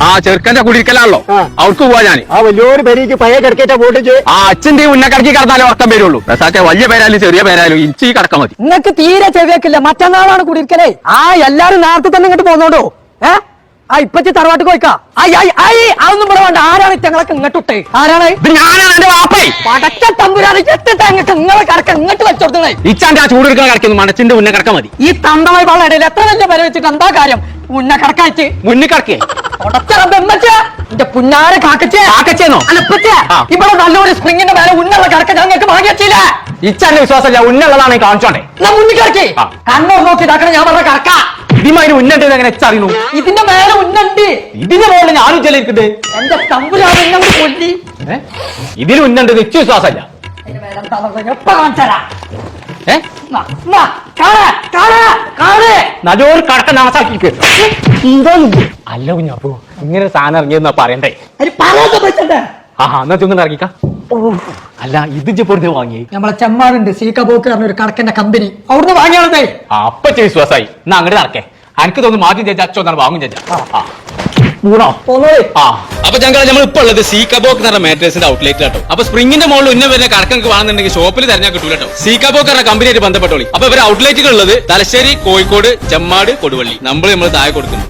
ആ ചെറുക്കന്റെ കുടിക്കലാണല്ലോ അവർക്ക് പോവാ ഞാൻ ആ വലിയൊരു പേരേക്ക് പഴയ കിടക്കേറ്റ വോട്ട് ആ അച്ഛന്റെ ഉന്നക്കടക്കി കിടന്നാലേ ഉറക്കം വരുള്ളൂ രസാക്കെ വലിയ പേരായാലും ചെറിയ പേരായാലും ഇഞ്ചി കിടക്കാൻ മതി. നിങ്ങൾക്ക് തീരെ ചെവിയാക്കില്ല. മറ്റന്നാളാണ് കുടിയിരിക്കലേ. ആ എല്ലാരും നേരത്തെ തന്നെ ഇങ്ങോട്ട് പോന്നോണ്ടോ. ആ ഇപ്പച്ചി തറവാട്ട് പോയിക്കാ. അതൊന്നും ഇവിടെ വേണ്ട. ആരാണ് ഇറ്റങ്ങളൊക്കെ ഇങ്ങോട്ടെ? ആരാണ്? ഞാനാണ് എന്റെ വാപ്പേ. പടച്ച തമ്പുരാണ് എത്തിട്ട് അങ്ങക്ക് നിങ്ങളെ കിടക്ക ഇങ്ങോട്ട് വെച്ചോടുത്തേ. ഇച്ചാന്റെ ആ ചൂടെടുക്കാൻ കിടക്കുന്നു മണച്ചിന്റെ ഉന്ന കിടക്കാൻ മതി. ഈ തന്തമായി പാള ഇടയിൽ എത്ര വലിയ പേരെ വെച്ചിട്ട് എന്താ കാര്യം? ഉന്ന കിടക്കാച്ച് മുന്നിൽ കിടക്കേ എന്റെ പുന്നാരെ കാക്കച്ചേന്നോ അല്ലപ്പച്ചേ. ഇവിടെ നല്ലൊരു സ്പ്രിങ്ങിന്റെ മേലെ ഉന്നുള്ള കിടക്ക ഞങ്ങൾക്ക് വാങ്ങി വെച്ചില്ല. ഇച്ചാന്റെ വിശ്വാസമില്ല ഉന്നുള്ളതാണ് കാണിച്ചോണ്ടേ. മുന്നിൽ കിടക്കി കണ്ണൂർ നോക്കി ഇതാക്കണം. ഞാൻ പറഞ്ഞ കിടക്ക ഇതിന് ഉന്നുണ്ട് എങ്ങനെ അറിയുന്നു? ഇതിന്റെ മേലെ ഉന്നുണ്ട്. ഇതിന്റെ മുകളിൽ ഞാനും ചെല്ലിരിക്കട്ടെ. എന്റെ തമ്പുരാനെ ഞങ്ങൾ കൊല്ലി. ഇതിന് ഉന്നുണ്ട് നിശ്ചയ വിശ്വാസമില്ല. എപ്പ കാണിച്ചാ നല്ലൊരു കടക്ക നാസാക്കി അല്ല കുഞ്ഞപ്പോ ഇങ്ങനെ സാധനം ഇറങ്ങിയെന്നാ പറയണ്ടേ. എന്നാ ചുങ്ങനെ ഇറങ്ങിക്ക. അല്ല ഇത് പൊടുത്ത് വാങ്ങി നമ്മളെ ചെമ്മാടുണ്ട് സീക്കബോക്ക് പറഞ്ഞ ഒരു കടക്കന്റെ കമ്പനി അവിടുന്ന് വാങ്ങിയാളതേ. അപ്പച്ച വിശ്വാസായി. എന്നാ അങ്ങോട്ട് നടക്കേ. എനിക്ക് തോന്നുന്നു മാറ്റി ചേച്ചാ അച്ഛൻ വാങ്ങും ചേച്ചാ. അപ്പൊ ഞങ്ങൾ നമ്മൾ ഇപ്പൊ ഉള്ളത് സീക്കബോക്ക് എന്ന മാട്രസിന്റെ ഔട്ട്ലെറ്റ് കേട്ടോ. അപ്പൊ സ്പ്രിങ്ങിന്റെ മുകളിൽ ഉന്ന വരുന്ന കടക്കങ്ങൾക്ക് വേണമെന്നുണ്ടെങ്കിൽ ഷോപ്പിൽ തെരഞ്ഞാൽ കിട്ടൂല കേട്ടോ. സീക്കബോക്ക് എന്ന കമ്പനിയായിട്ട് ബന്ധപ്പെട്ടോളി. അപ്പൊ ഇവരെ ഔട്ട്ലെറ്റുകൾ ഉള്ളത് തലശ്ശേരി, കോഴിക്കോട്, ചെമ്മാട്, കൊടുവള്ളി. നമ്മൾ താഴെ കൊടുക്കുന്നു.